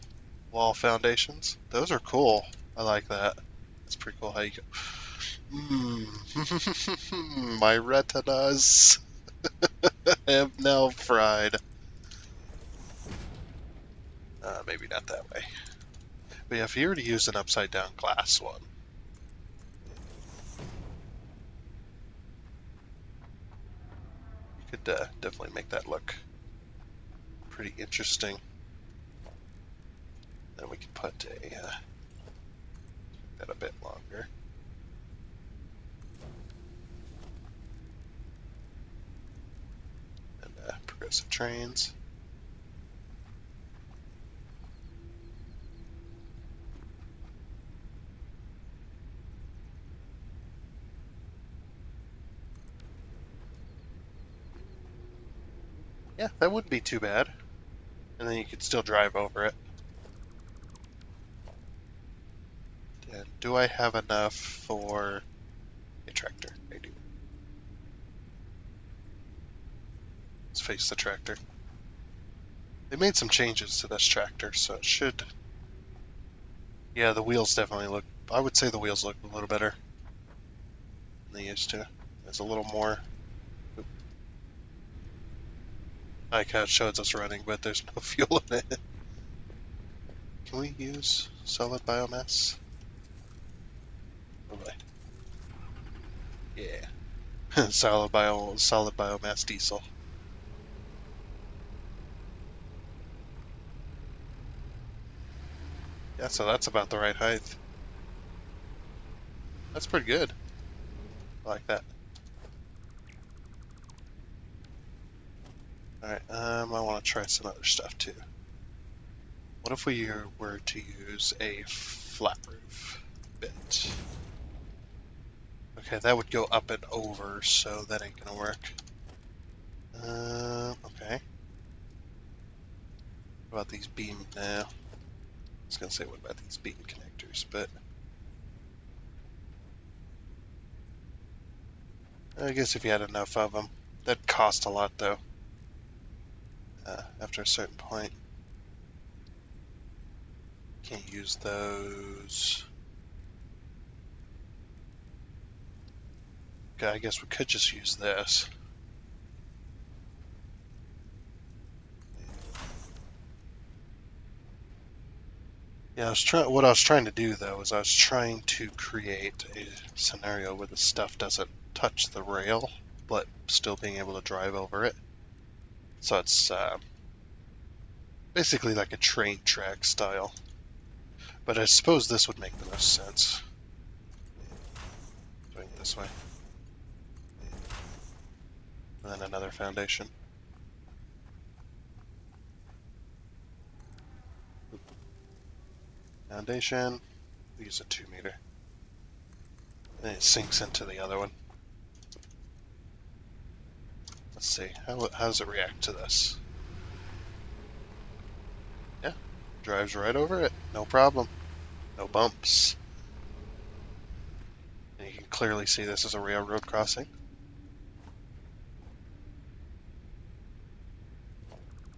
[SPEAKER 1] Wall foundations. Those are cool. I like that. It's pretty cool how you go. My retinas have now fried. Maybe not that way. But yeah, if you were to use an upside down glass one, you could definitely make that look pretty interesting. Then we can put that a bit longer. And progressive trains. Yeah, that wouldn't be too bad. And then you could still drive over it. And do I have enough for a tractor? I do. Let's face the tractor. They made some changes to this tractor, so it should. Yeah, the wheels definitely look. I would say the wheels look a little better than they used to. There's a little more. I like how it shows us running, but there's no fuel in it. Can we use solid biomass? Oh boy. Yeah. Solid biomass diesel. Yeah, so that's about the right height. That's pretty good. I like that. Alright, I want to try some other stuff too. What if we were to use a flat roof bit? Okay, that would go up and over, so that ain't gonna work. Okay. What about these beam now? I was gonna say what about these beam connectors, but I guess if you had enough of them, that'd cost a lot though. After a certain point, can't use those. Okay, I guess we could just use this. Yeah, what I was trying to do though is I was trying to create a scenario where the stuff doesn't touch the rail, but still being able to drive over it. So it's basically like a train track style. But I suppose this would make the most sense. Doing it this way. And then another foundation. Foundation. We use a 2 meter. Then it sinks into the other one. Let's see. How does it react to this? Yeah. Drives right over it. No problem. No bumps. And you can clearly see this is a railroad crossing.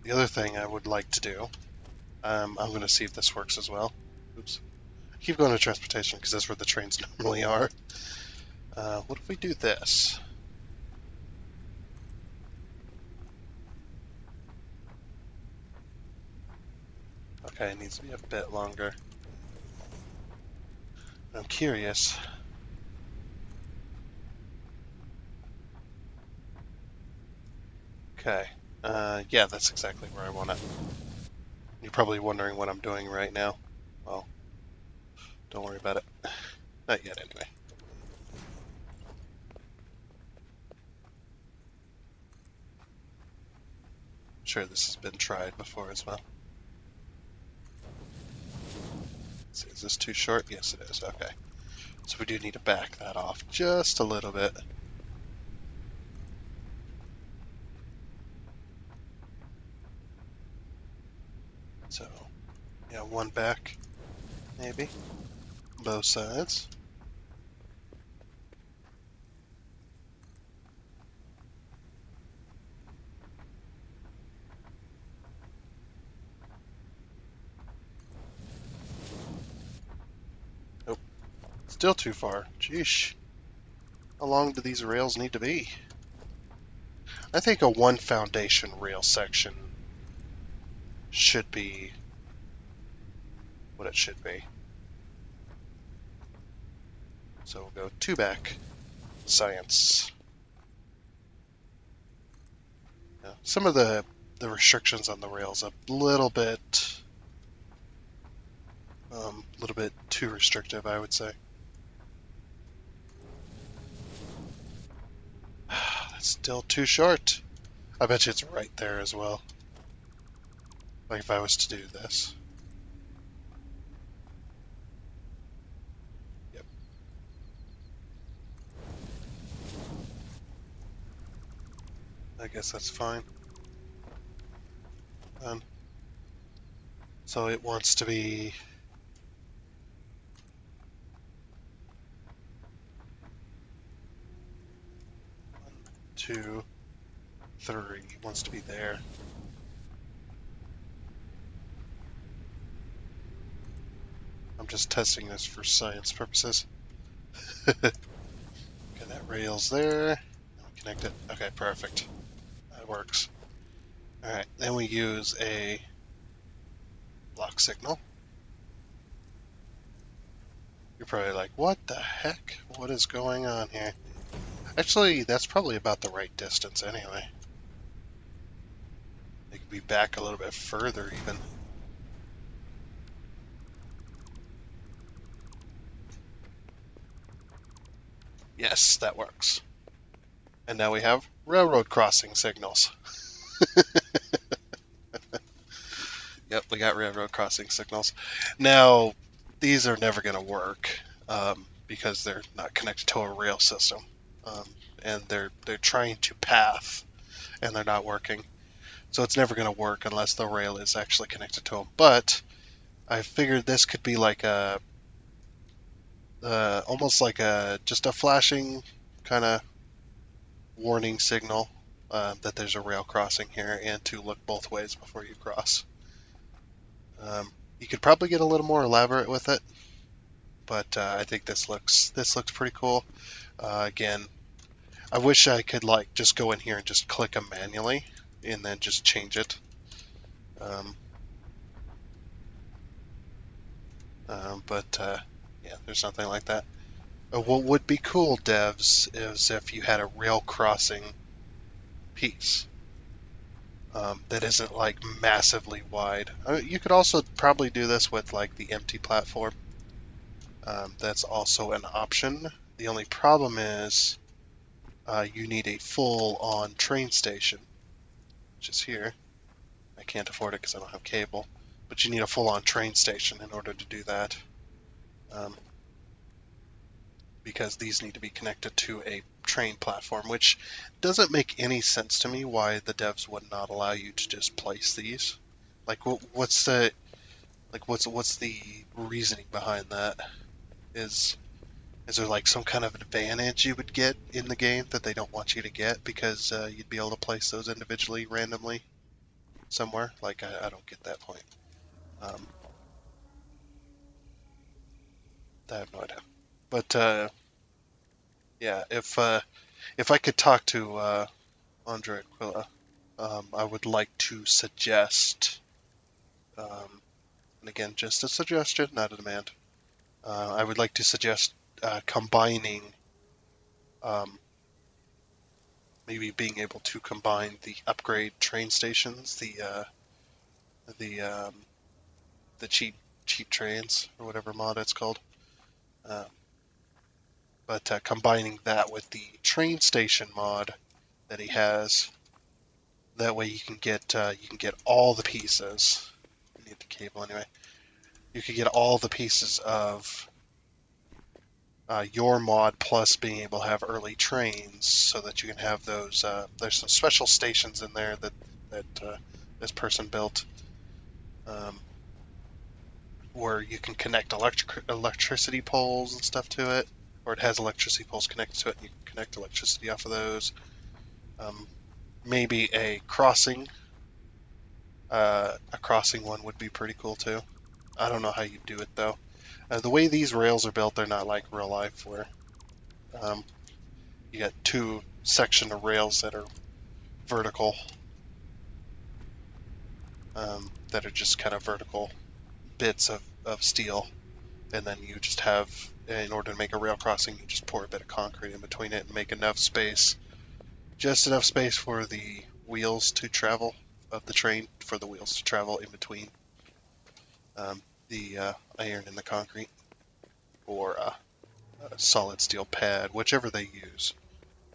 [SPEAKER 1] The other thing I would like to do, I'm going to see if this works as well. Oops. I keep going to transportation because that's where the trains normally are. What if we do this? Okay, it needs to be a bit longer. I'm curious. Okay. Yeah, that's exactly where I want it. You're probably wondering what I'm doing right now. Well, don't worry about it. Not yet, anyway. I'm sure this has been tried before as well. Let's see, is this too short? Yes, it is. Okay. So we do need to back that off just a little bit. So, yeah, one back, maybe. Both sides. Nope. Still too far. Jeesh. How long do these rails need to be? I think a one foundation rail section should be what it should be. So we'll go two back. Science. Yeah. Some of the restrictions on the rails a little bit too restrictive, I would say. That's still too short. I bet you it's right there as well. Like if I was to do this. Yep. I guess that's fine. So it wants to be 2, 3. It wants to be there. I'm just testing this for science purposes. Okay, that rail's there. Connect it. Okay, perfect. That works. Alright, then we use a block signal. You're probably like, what the heck? What is going on here? Actually, that's probably about the right distance anyway. It could be back a little bit further even. Yes, that works. And now we have railroad crossing signals. Yep, we got railroad crossing signals. Now, these are never going to work because they're not connected to a rail system, and they're trying to path, and they're not working. So it's never going to work unless the rail is actually connected to them. But I figured this could be like a almost like just a flashing kind of warning signal that there's a rail crossing here, and to look both ways before you cross. You could probably get a little more elaborate with it, but I think this looks pretty cool. Again, I wish I could like just go in here and just click them manually, and then just change it. Um, But yeah, there's nothing like that. What would be cool, devs, is if you had a rail crossing piece that isn't like massively wide. You could also probably do this with like the empty platform. That's also an option. The only problem is you need a full-on train station, which is here. I can't afford it because I don't have cable, but you need a full-on train station in order to do that. Um, because these need to be connected to a train platform, which doesn't make any sense to me why the devs would not allow you to just place these. Like, what's the reasoning behind that? Is is there like some kind of advantage you would get in the game that they don't want you to get because you'd be able to place those individually randomly somewhere? Like, I don't get that point. Um, I have no idea. But yeah, if I could talk to Andre Aquila, I would like to suggest, and again, just a suggestion, not a demand. I would like to suggest combining, um, maybe being able to combine the upgrade train stations, the the cheap trains or whatever mod it's called, uh, but combining that with the train station mod that he has. That way you can get all the pieces. I need the cable anyway. You can get all the pieces of your mod plus being able to have early trains so that you can have those. There's some special stations in there that this person built, um, where you can connect electricity poles and stuff to it, or it has electricity poles connected to it, and you can connect electricity off of those. Um, Maybe a crossing one would be pretty cool too. I don't know how you do it though. The way these rails are built, they're not like real life where um, you got two section of rails that are vertical, that are just kind of vertical bits of steel, and then you just have, in order to make a rail crossing, you just pour a bit of concrete in between it and make enough space, just enough space for the wheels to travel of the train, for the wheels to travel in between um, the iron and the concrete, or a solid steel pad, whichever they use.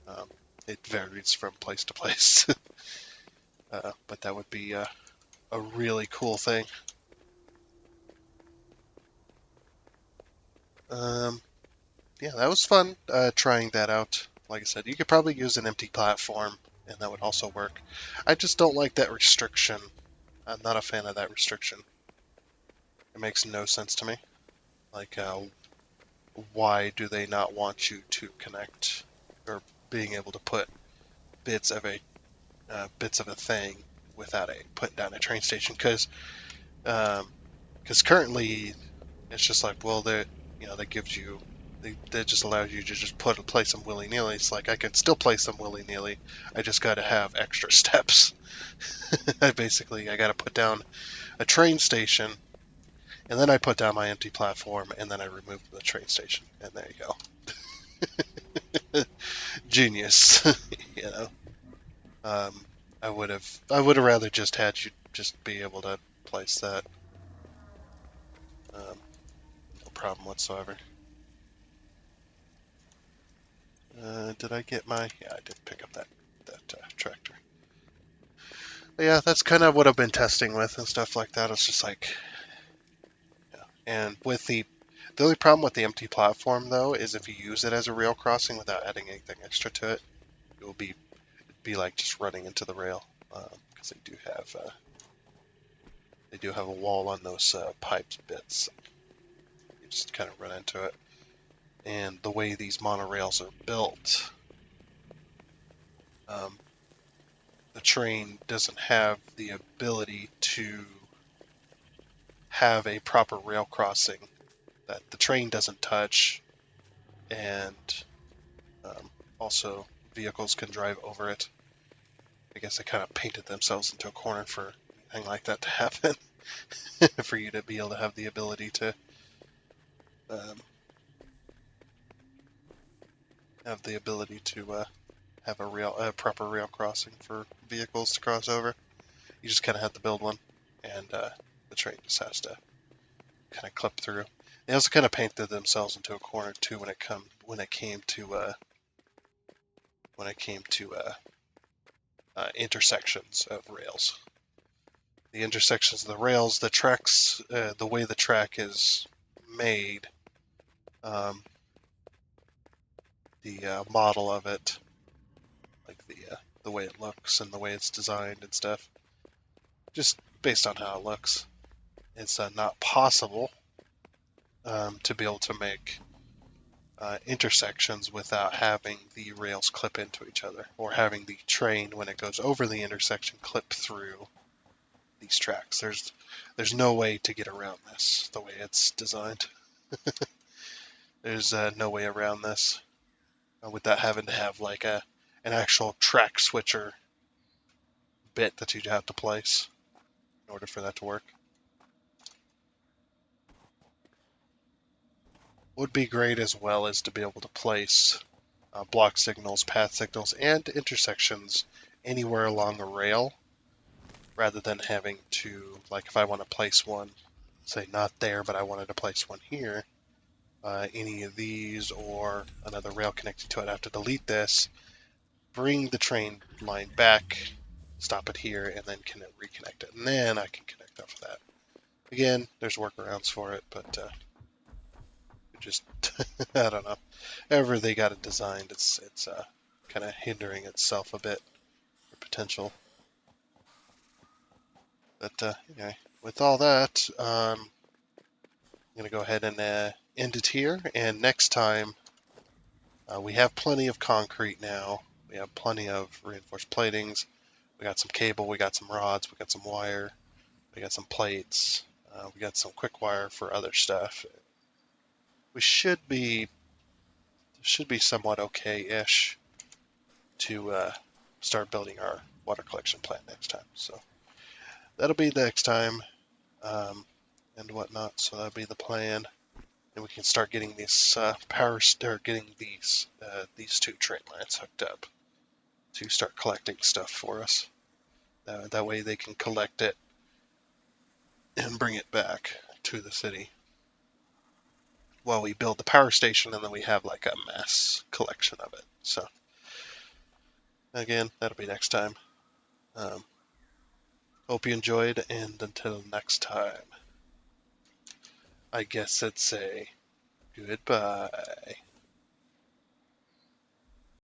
[SPEAKER 1] Um, it varies from place to place, but that would be a really cool thing. Um, yeah, that was fun trying that out. Like I said, you could probably use an empty platform, and that would also work. I just don't like that restriction. I'm not a fan of that restriction. It makes no sense to me. Like, why do they not want you to connect or being able to put bits of a bits of a thing without a putting down a train station? Because currently it's just like, well, that gives you, that just allows you to just place them willy nilly. It's like I can still place them willy nilly. I just got to have extra steps. I got to put down a train station, and then I put down my empty platform, and then I remove the train station, and there you go. Genius, you know. Um, I would have rather just had you just be able to place that. No problem whatsoever. Did I get my? Yeah, I did pick up that tractor. But yeah, that's kind of what I've been testing with and stuff like that. It's just like, yeah. And with the only problem with the empty platform though is if you use it as a rail crossing without adding anything extra to it, it will be like just running into the rail because they do have a wall on those piped bits. You just kind of run into it. And the way these monorails are built, um, the train doesn't have the ability to have a proper rail crossing that the train doesn't touch, and um, also vehicles can drive over it. I guess they kind of painted themselves into a corner for anything like that to happen, for you to be able to have the ability to um, have the ability to have a proper rail crossing for vehicles to cross over. You just kind of have to build one, and the train just has to kind of clip through. They also kind of painted themselves into a corner too when it came to intersections of rails. The intersections of the rails, the tracks, the way the track is made, um, the model of it, like the way it looks and the way it's designed and stuff, just based on how it looks, it's not possible to be able to make intersections without having the rails clip into each other, or having the train, when it goes over the intersection, clip through these tracks. There's no way to get around this the way it's designed. There's no way around this without having to have like an actual track switcher bit that you'd have to place in order for that to work. Would be great as well as to be able to place block signals, path signals, and intersections anywhere along a rail, rather than having to, like, if I want to place one, say not there, but I wanted to place one here, any of these or another rail connected to it, I have to delete this, bring the train line back, stop it here, and then can reconnect it, and then I can connect off of that. Again, there's workarounds for it, but just I don't know. However they got it designed, it's kind of hindering itself a bit for potential. But anyway, with all that, I'm gonna go ahead and end it here. And next time, we have plenty of concrete now. We have plenty of reinforced platings. We got some cable. We got some rods. We got some wire. We got some plates. We got some quick wire for other stuff. We should be somewhat okay-ish to start building our water collection plant next time. So that'll be next time, and whatnot. So that'll be the plan, and we can start getting getting these two train lines hooked up to start collecting stuff for us. That way they can collect it and bring it back to the city while we build the power station, and then we have like a mass collection of it. So again, that'll be next time. Um, Hope you enjoyed, and until next time, I guess I'd say goodbye.